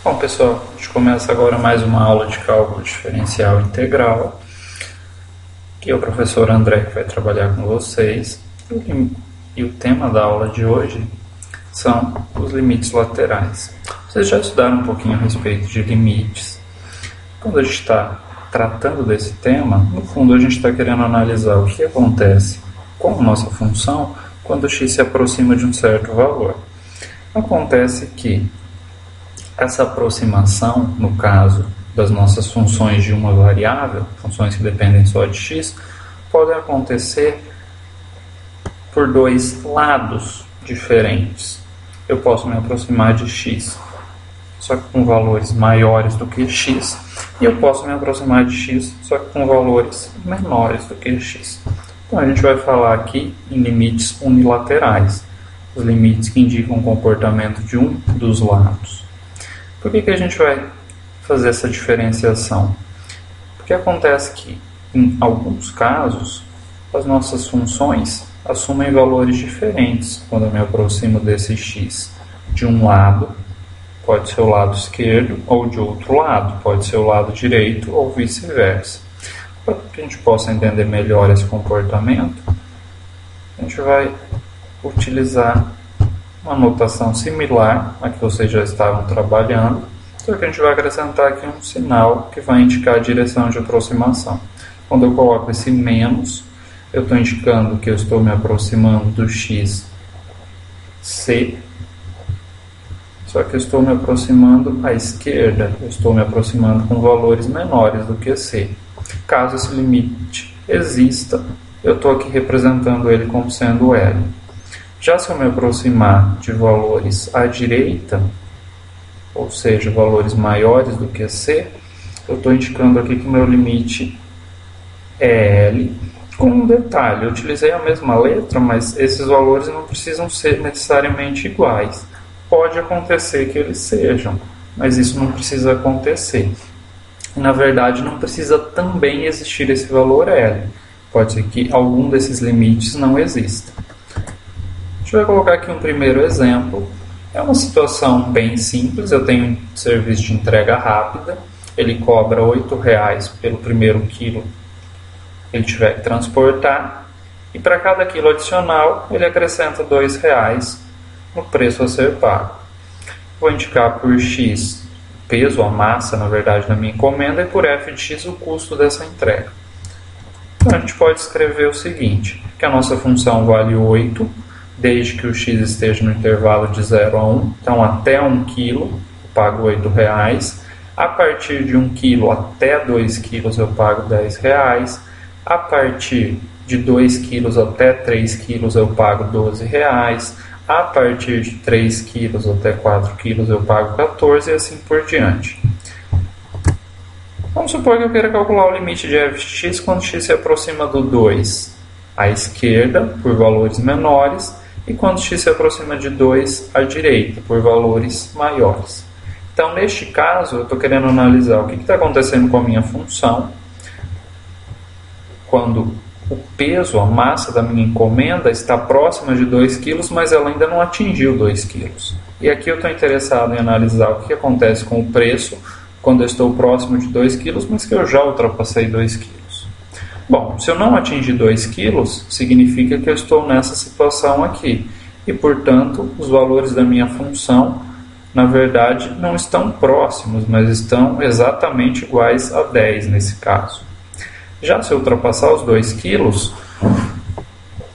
Bom, pessoal, a gente começa agora mais uma aula de cálculo diferencial integral. Aqui é o professor André que vai trabalhar com vocês. E o tema da aula de hoje são os limites laterais. Vocês já estudaram um pouquinho a respeito de limites. Quando a gente está tratando desse tema, no fundo a gente está querendo analisar o que acontece com a nossa função quando x se aproxima de um certo valor. Acontece que essa aproximação, no caso das nossas funções de uma variável, funções que dependem só de x, pode acontecer por dois lados diferentes. Eu posso me aproximar de x, só que com valores maiores do que x, e eu posso me aproximar de x, só que com valores menores do que x. Então a gente vai falar aqui em limites unilaterais, os limites que indicam o comportamento de um dos lados. Por que a gente vai fazer essa diferenciação? Porque acontece que, em alguns casos, as nossas funções assumem valores diferentes quando eu me aproximo desse x de um lado, pode ser o lado esquerdo, ou de outro lado, pode ser o lado direito, ou vice-versa. Para que a gente possa entender melhor esse comportamento, a gente vai utilizar uma notação similar à que vocês já estavam trabalhando, só que a gente vai acrescentar aqui um sinal que vai indicar a direção de aproximação. Quando eu coloco esse menos, eu estou indicando que eu estou me aproximando do x c, só que eu estou me aproximando à esquerda, eu estou me aproximando com valores menores do que c. Caso esse limite exista, eu estou aqui representando ele como sendo L. Já se eu me aproximar de valores à direita, ou seja, valores maiores do que C, eu estou indicando aqui que o meu limite é L, com um detalhe. Eu utilizei a mesma letra, mas esses valores não precisam ser necessariamente iguais. Pode acontecer que eles sejam, mas isso não precisa acontecer. Na verdade, não precisa também existir esse valor L. Pode ser que algum desses limites não exista. A gente vai colocar aqui um primeiro exemplo. É uma situação bem simples. Eu tenho um serviço de entrega rápida. Ele cobra R$ 8,00 pelo primeiro quilo que ele tiver que transportar. E para cada quilo adicional, ele acrescenta R$ 2,00 no preço a ser pago. Vou indicar por x o peso, a massa, na verdade, da minha encomenda, e por f de x o custo dessa entrega. Então a gente pode escrever o seguinte, que a nossa função vale 8, desde que o x esteja no intervalo de 0 a 1, então até 1 kg eu pago R$ 8,00, a partir de 1 kg até 2 kg eu pago R$ 10,00, a partir de 2 kg até 3 kg eu pago R$ 12,00, a partir de 3 kg até 4 kg eu pago 14 e assim por diante. Vamos supor que eu queira calcular o limite de f de x quando x se aproxima do 2 à esquerda, por valores menores, e quando x se aproxima de 2 à direita, por valores maiores. Então, neste caso, eu estou querendo analisar o que está acontecendo com a minha função quando o peso, a massa da minha encomenda está próxima de 2 kg, mas ela ainda não atingiu 2 kg. E aqui eu estou interessado em analisar o que acontece com o preço quando eu estou próximo de 2 kg, mas que eu já ultrapassei 2 kg. Bom, se eu não atingir 2 kg, significa que eu estou nessa situação aqui. E, portanto, os valores da minha função, na verdade, não estão próximos, mas estão exatamente iguais a 10 nesse caso. Já se eu ultrapassar os 2 kg,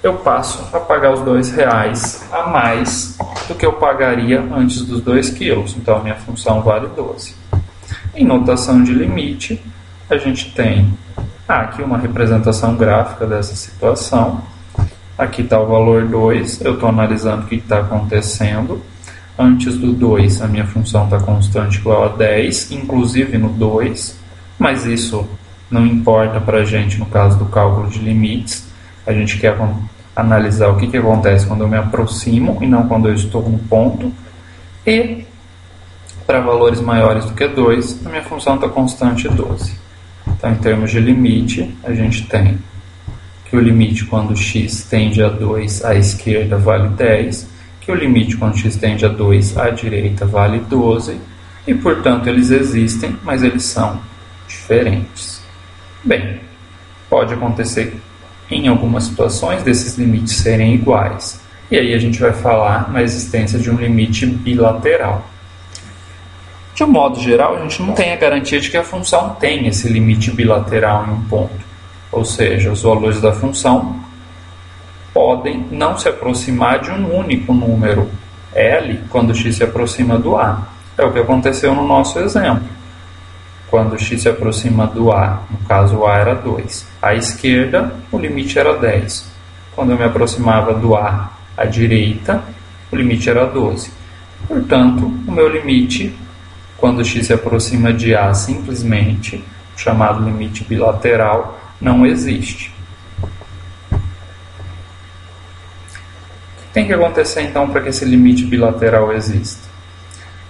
eu passo a pagar os R$ 2,00 a mais do que eu pagaria antes dos 2 kg. Então, a minha função vale 12. Em notação de limite, a gente tem aqui uma representação gráfica dessa situação. Aqui está o valor 2, eu estou analisando o que está acontecendo. Antes do 2, a minha função está constante igual a 10, inclusive no 2, mas isso não importa para a gente no caso do cálculo de limites. A gente quer analisar o que acontece quando eu me aproximo e não quando eu estou no ponto. E para valores maiores do que 2, a minha função está constante 12. Então, em termos de limite, a gente tem que o limite quando x tende a 2 à esquerda vale 10, que o limite quando x tende a 2 à direita vale 12, e, portanto, eles existem, mas eles são diferentes. Bem, pode acontecer em algumas situações desses limites serem iguais, e aí a gente vai falar na existência de um limite bilateral. De um modo geral, a gente não tem a garantia de que a função tem esse limite bilateral em um ponto, ou seja, os valores da função podem não se aproximar de um único número L quando x se aproxima do A. É o que aconteceu no nosso exemplo. Quando x se aproxima do A, no caso o A era 2. À esquerda, o limite era 10. Quando eu me aproximava do A à direita, o limite era 12. Portanto, o meu limite, quando x se aproxima de A simplesmente, chamado limite bilateral, não existe. O que tem que acontecer então para que esse limite bilateral exista?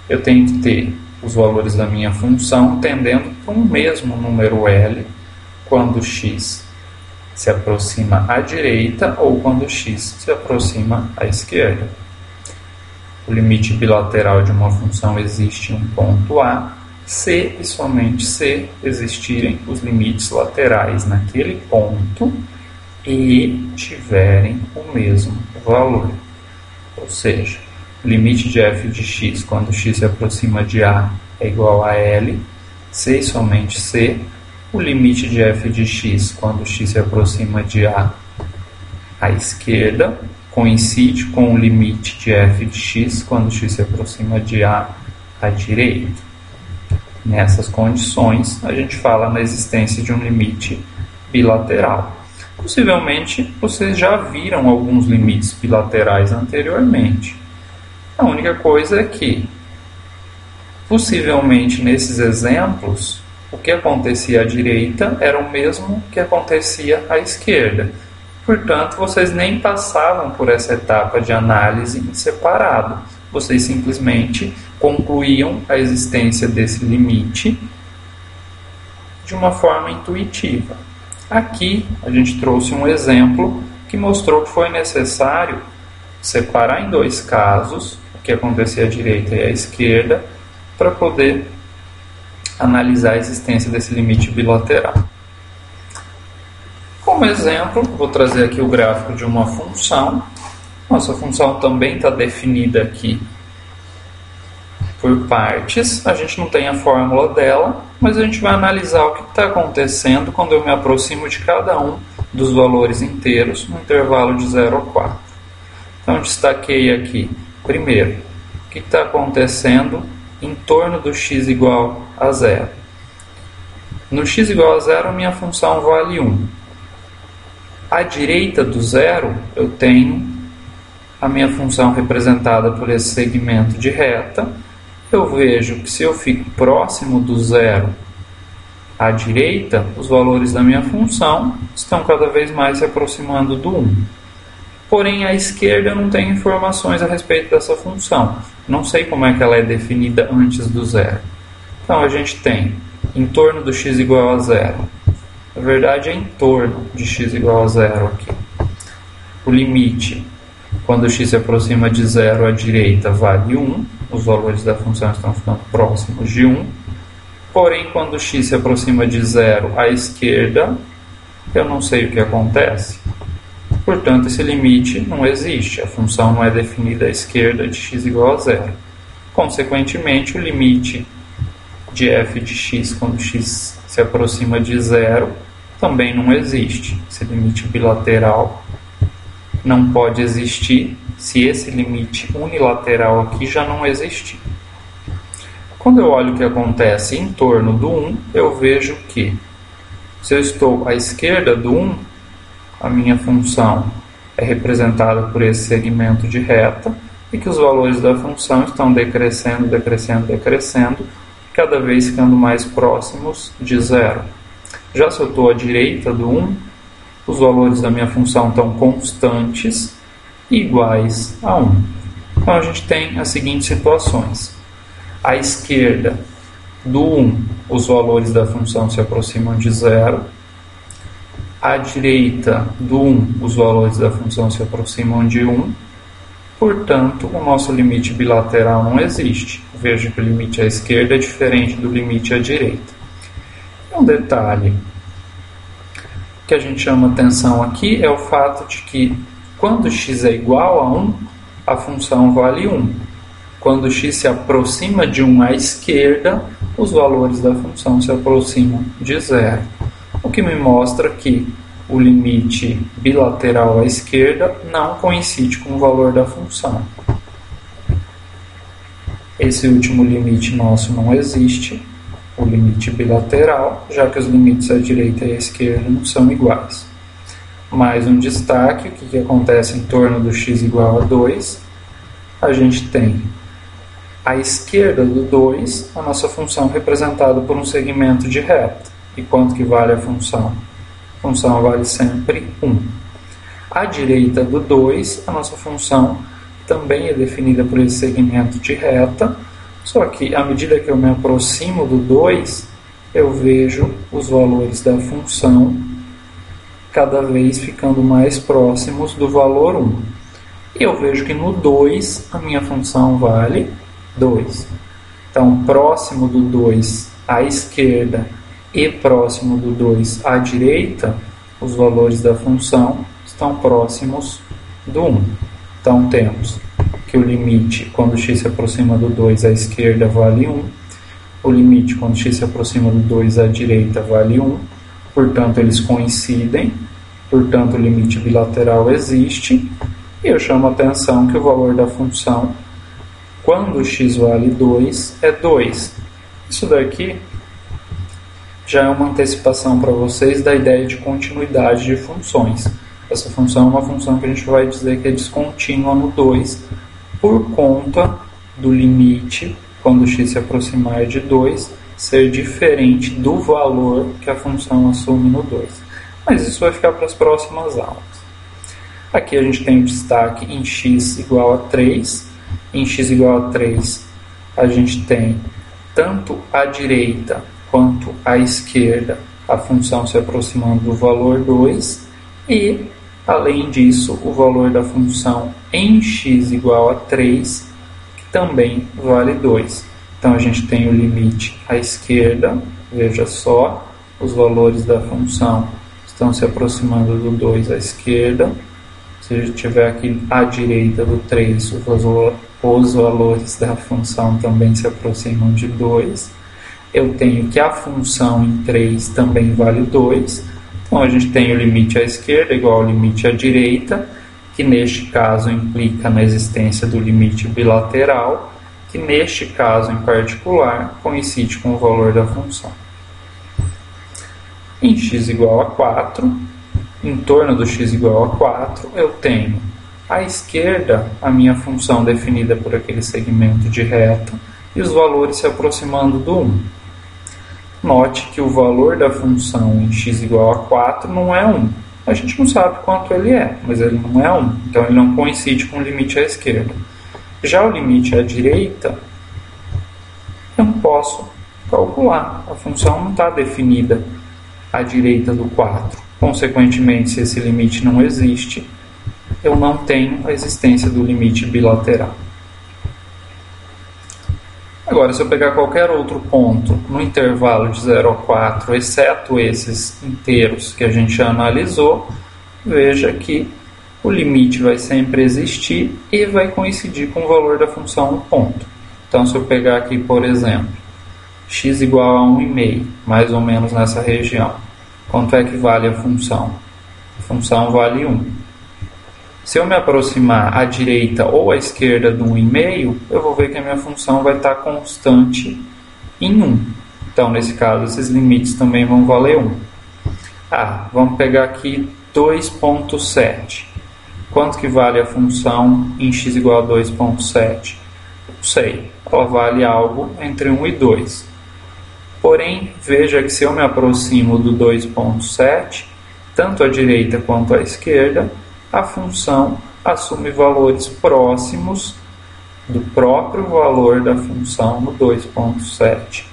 Eu tenho que ter os valores da minha função tendendo para um mesmo número L quando x se aproxima à direita ou quando x se aproxima à esquerda. O limite bilateral de uma função existe em um ponto A se e somente se existirem os limites laterais naquele ponto e tiverem o mesmo valor. Ou seja, o limite de f de x quando x se aproxima de A é igual a L, se e somente se. O limite de f de x quando x se aproxima de A à esquerda coincide com o limite de f de x quando x se aproxima de A à direita. Nessas condições, a gente fala na existência de um limite bilateral. Possivelmente, vocês já viram alguns limites bilaterais anteriormente. A única coisa é que, possivelmente nesses exemplos, o que acontecia à direita era o mesmo que acontecia à esquerda. Portanto, vocês nem passavam por essa etapa de análise em separado. Vocês simplesmente concluíam a existência desse limite de uma forma intuitiva. Aqui, a gente trouxe um exemplo que mostrou que foi necessário separar em dois casos, o que acontecia à direita e à esquerda, para poder analisar a existência desse limite bilateral. Como exemplo, vou trazer aqui o gráfico de uma função. Nossa função também está definida aqui por partes. A gente não tem a fórmula dela, mas a gente vai analisar o que está acontecendo quando eu me aproximo de cada um dos valores inteiros no intervalo de 0 a 4. Então, destaquei aqui, primeiro, o que está acontecendo em torno do x igual a 0. No x igual a 0, minha função vale 1. À direita do zero, eu tenho a minha função representada por esse segmento de reta. Eu vejo que se eu fico próximo do zero à direita, os valores da minha função estão cada vez mais se aproximando do 1. Porém, à esquerda eu não tenho informações a respeito dessa função. Não sei como é que ela é definida antes do zero. Então, a gente tem em torno do x igual a 0. Na verdade, é em torno de x igual a 0 aqui. O limite, quando x se aproxima de 0 à direita, vale 1. Os valores da função estão ficando próximos de 1. Porém, quando x se aproxima de 0 à esquerda, eu não sei o que acontece. Portanto, esse limite não existe. A função não é definida à esquerda de x igual a 0. Consequentemente, o limite de f de x quando x se aproxima de 0 também não existe. Esse limite bilateral não pode existir se esse limite unilateral aqui já não existir. Quando eu olho o que acontece em torno do 1, eu vejo que se eu estou à esquerda do 1, a minha função é representada por esse segmento de reta e que os valores da função estão decrescendo, decrescendo, decrescendo, cada vez ficando mais próximos de 0. Já se eu estou à direita do 1, os valores da minha função estão constantes e iguais a 1. Então a gente tem as seguintes situações. À esquerda do 1, os valores da função se aproximam de 0. À direita do 1, os valores da função se aproximam de 1. Portanto, o nosso limite bilateral não existe. Veja que o limite à esquerda é diferente do limite à direita. Um detalhe que a gente chama atenção aqui é o fato de que quando x é igual a 1, a função vale 1. Quando x se aproxima de 1 à esquerda, os valores da função se aproximam de 0. O que me mostra que o limite bilateral à esquerda não coincide com o valor da função. Esse último limite nosso não existe, o limite bilateral, já que os limites à direita e à esquerda não são iguais. Mais um destaque, o que acontece em torno do x igual a 2, a gente tem à esquerda do 2, a nossa função representada por um segmento de reta. E quanto que vale a função? A função vale sempre 1. À direita do 2, a nossa função também é definida por esse segmento de reta, só que à medida que eu me aproximo do 2, eu vejo os valores da função cada vez ficando mais próximos do valor 1. E eu vejo que no 2 a minha função vale 2. Então, próximo do 2 à esquerda e próximo do 2 à direita, os valores da função estão próximos do 1. Então, temos que o limite quando x se aproxima do 2 à esquerda vale 1, o limite quando x se aproxima do 2 à direita vale 1, portanto eles coincidem, portanto o limite bilateral existe, e eu chamo a atenção que o valor da função quando x vale 2 é 2. Isso daqui já é uma antecipação para vocês da ideia de continuidade de funções. Essa função é uma função que a gente vai dizer que é descontínua no 2, por conta do limite, quando x se aproximar de 2, ser diferente do valor que a função assume no 2. Mas isso vai ficar para as próximas aulas. Aqui a gente tem o destaque em x igual a 3. Em x igual a 3, a gente tem tanto à direita quanto à esquerda a função se aproximando do valor 2 e, além disso, o valor da função em x igual a 3, que também vale 2. Então, a gente tem o limite à esquerda, veja só, os valores da função estão se aproximando do 2 à esquerda. Se a gente tiver aqui à direita do 3, os valores da função também se aproximam de 2. Eu tenho que a função em 3 também vale 2. Então, a gente tem o limite à esquerda igual ao limite à direita, que neste caso implica na existência do limite bilateral, que neste caso em particular coincide com o valor da função. Em x igual a 4, em torno do x igual a 4, eu tenho à esquerda a minha função definida por aquele segmento de reta e os valores se aproximando do 1. Note que o valor da função em x igual a 4 não é 1. A gente não sabe quanto ele é, mas ele não é 1. Então, ele não coincide com o limite à esquerda. Já o limite à direita, eu não posso calcular. A função não está definida à direita do 4. Consequentemente, se esse limite não existe, eu não tenho a existência do limite bilateral. Agora, se eu pegar qualquer outro ponto no intervalo de 0 a 4, exceto esses inteiros que a gente já analisou, veja que o limite vai sempre existir e vai coincidir com o valor da função no ponto. Então, se eu pegar aqui, por exemplo, x igual a 1,5, mais ou menos nessa região, quanto é que vale a função? A função vale 1. Se eu me aproximar à direita ou à esquerda do 1,5, eu vou ver que a minha função vai estar constante em 1. Então, nesse caso, esses limites também vão valer 1. Vamos pegar aqui 2,7. Quanto que vale a função em x igual a 2,7? Não sei. Ela vale algo entre 1 e 2. Porém, veja que se eu me aproximo do 2,7, tanto à direita quanto à esquerda, a função assume valores próximos do próprio valor da função no 2,7.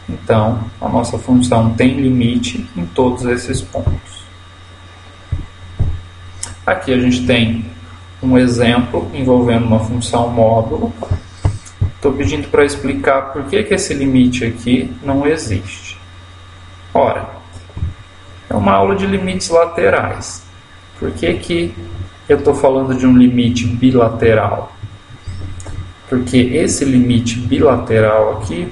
Então, a nossa função tem limite em todos esses pontos. Aqui a gente tem um exemplo envolvendo uma função módulo. Estou pedindo para explicar por que esse limite aqui não existe. Ora, é uma aula de limites laterais. Por que eu estou falando de um limite bilateral? Porque esse limite bilateral aqui,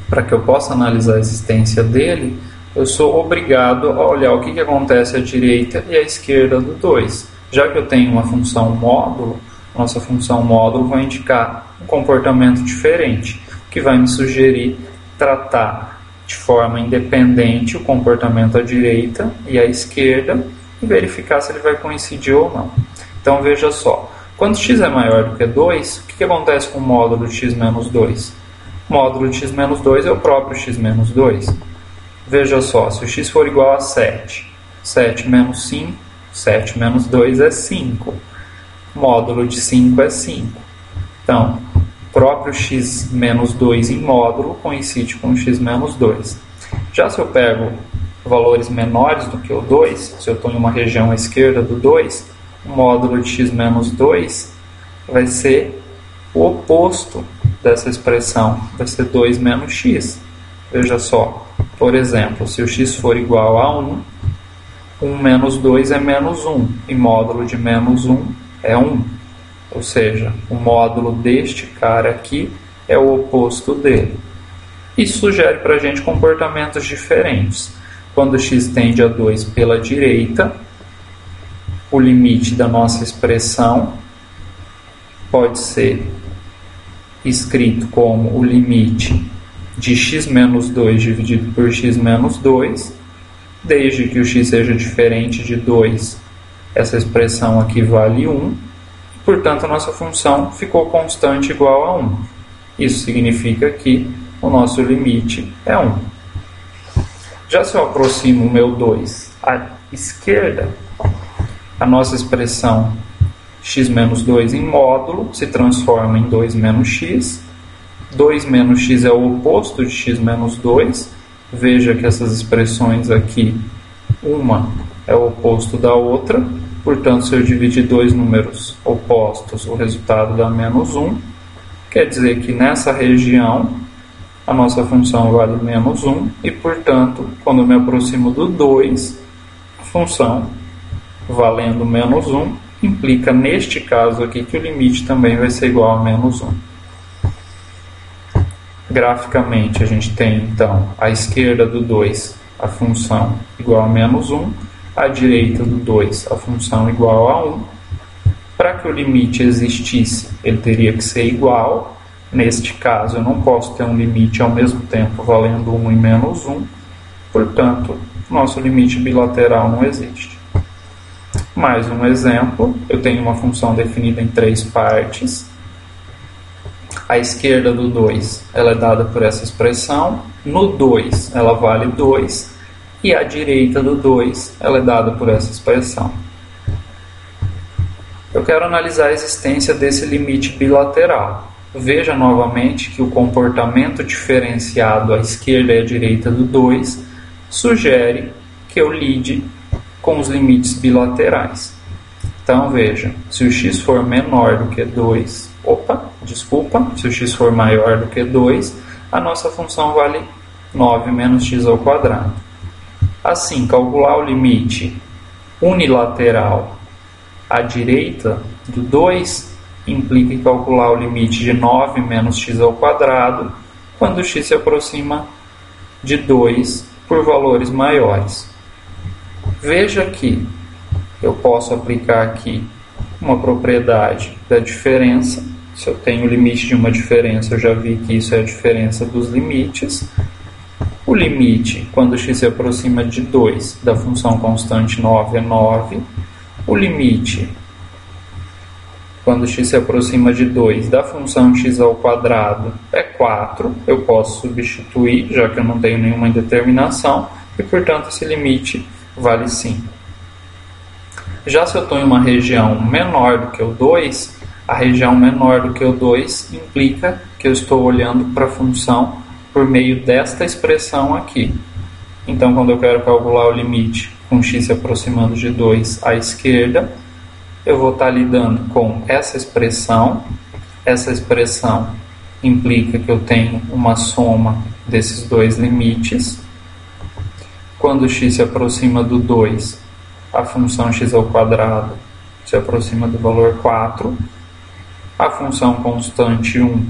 para que eu possa analisar a existência dele, eu sou obrigado a olhar o que acontece à direita e à esquerda do 2. Já que eu tenho uma função módulo, nossa função módulo vai indicar um comportamento diferente, que vai me sugerir tratar de forma independente o comportamento à direita e à esquerda e verificar se ele vai coincidir ou não. Então veja só, quando x é maior do que 2, o que acontece com o módulo de x menos 2? O módulo de x menos 2 é o próprio x menos 2. Veja só, se o x for igual a 7, 7 menos 5, 7 menos 2 é 5. Módulo de 5 é 5. Então, o próprio x menos 2 em módulo coincide com o x menos 2. Já se eu pego valores menores do que o 2, se eu estou em uma região à esquerda do 2, o módulo de x menos 2 vai ser o oposto dessa expressão, vai ser 2 menos x. Veja só, por exemplo, se o x for igual a 1, 1 menos 2 é menos 1, e módulo de menos 1 é 1. Ou seja, o módulo deste cara aqui é o oposto dele. Isso sugere para a gente comportamentos diferentes. Quando x tende a 2 pela direita, o limite da nossa expressão pode ser escrito como o limite de x menos 2 dividido por x menos 2, desde que o x seja diferente de 2, essa expressão aqui vale 1, portanto a nossa função ficou constante igual a 1. Isso significa que o nosso limite é 1. Já se eu aproximo o meu 2 à esquerda, a nossa expressão x menos 2 em módulo se transforma em 2 menos x. 2 menos x é o oposto de x menos 2. Veja que essas expressões aqui, uma é o oposto da outra. Portanto, se eu dividir dois números opostos, o resultado dá menos 1. Quer dizer que nessa região, a nossa função vale menos 1. E, portanto, quando eu me aproximo do 2, a função valendo menos 1 implica, neste caso aqui, que o limite também vai ser igual a menos 1. Graficamente, a gente tem, então, à esquerda do 2, a função igual a menos 1, à direita do 2, a função igual a 1. Para que o limite existisse, ele teria que ser igual. Neste caso, eu não posso ter um limite ao mesmo tempo valendo 1 e menos 1. Portanto, nosso limite bilateral não existe. Mais um exemplo, eu tenho uma função definida em 3 partes. A esquerda do 2 ela é dada por essa expressão. No 2 ela vale 2. E a direita do 2 ela é dada por essa expressão. Eu quero analisar a existência desse limite bilateral. Veja novamente que o comportamento diferenciado à esquerda e à direita do 2 sugere que eu lide com os limites bilaterais. Então veja, se o x for menor do que 2, se o x for maior do que 2, a nossa função vale 9 menos x ao quadrado. Assim, calcular o limite unilateral à direita do 2 implica em calcular o limite de 9 menos x ao quadrado quando o x se aproxima de 2 por valores maiores. Veja que eu posso aplicar aqui uma propriedade da diferença. Se eu tenho o limite de uma diferença, eu já vi que isso é a diferença dos limites. O limite, quando x se aproxima de 2, da função constante 9 é 9. O limite, quando x se aproxima de 2, da função x ao quadrado é 4. Eu posso substituir, já que eu não tenho nenhuma indeterminação, e, portanto, esse limite vale 5. Já se eu estou em uma região menor do que o 2, a região menor do que o 2 implica que eu estou olhando para a função por meio desta expressão aqui. Então, quando eu quero calcular o limite com x se aproximando de 2 à esquerda, eu vou estar lidando com essa expressão. Essa expressão implica que eu tenho uma soma desses dois limites. Quando x se aproxima do 2, a função x ao quadrado se aproxima do valor 4. A função constante 1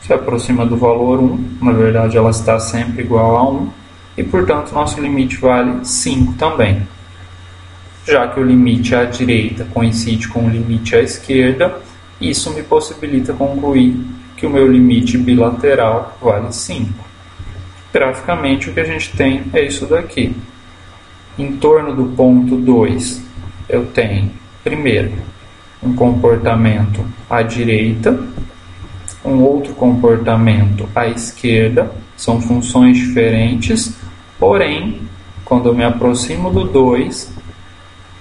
se aproxima do valor 1. Na verdade, ela está sempre igual a 1. E, portanto, nosso limite vale 5 também. Já que o limite à direita coincide com o limite à esquerda, isso me possibilita concluir que o meu limite bilateral vale 5. Graficamente, o que a gente tem é isso daqui. Em torno do ponto 2, eu tenho, primeiro, um comportamento à direita, um outro comportamento à esquerda. São funções diferentes, porém, quando eu me aproximo do 2,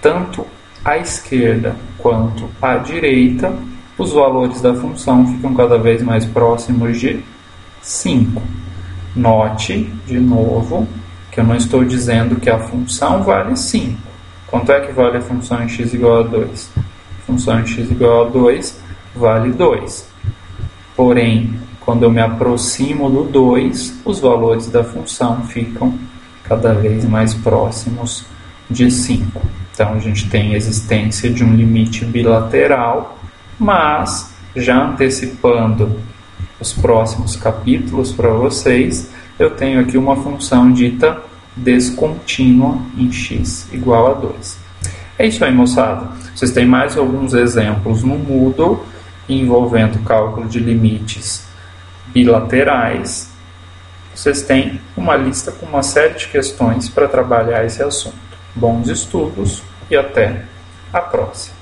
tanto à esquerda quanto à direita, os valores da função ficam cada vez mais próximos de 5. Note, de novo, que eu não estou dizendo que a função vale 5. Quanto é que vale a função em x igual a 2? A função em x igual a 2 vale 2. Porém, quando eu me aproximo do 2, os valores da função ficam cada vez mais próximos de 5. Então, a gente tem a existência de um limite bilateral, mas, já antecipando os próximos capítulos para vocês, eu tenho aqui uma função dita descontínua em x igual a 2. É isso aí, moçada. Vocês têm mais alguns exemplos no Moodle envolvendo cálculo de limites bilaterais. Vocês têm uma lista com uma série de questões para trabalhar esse assunto. Bons estudos e até a próxima.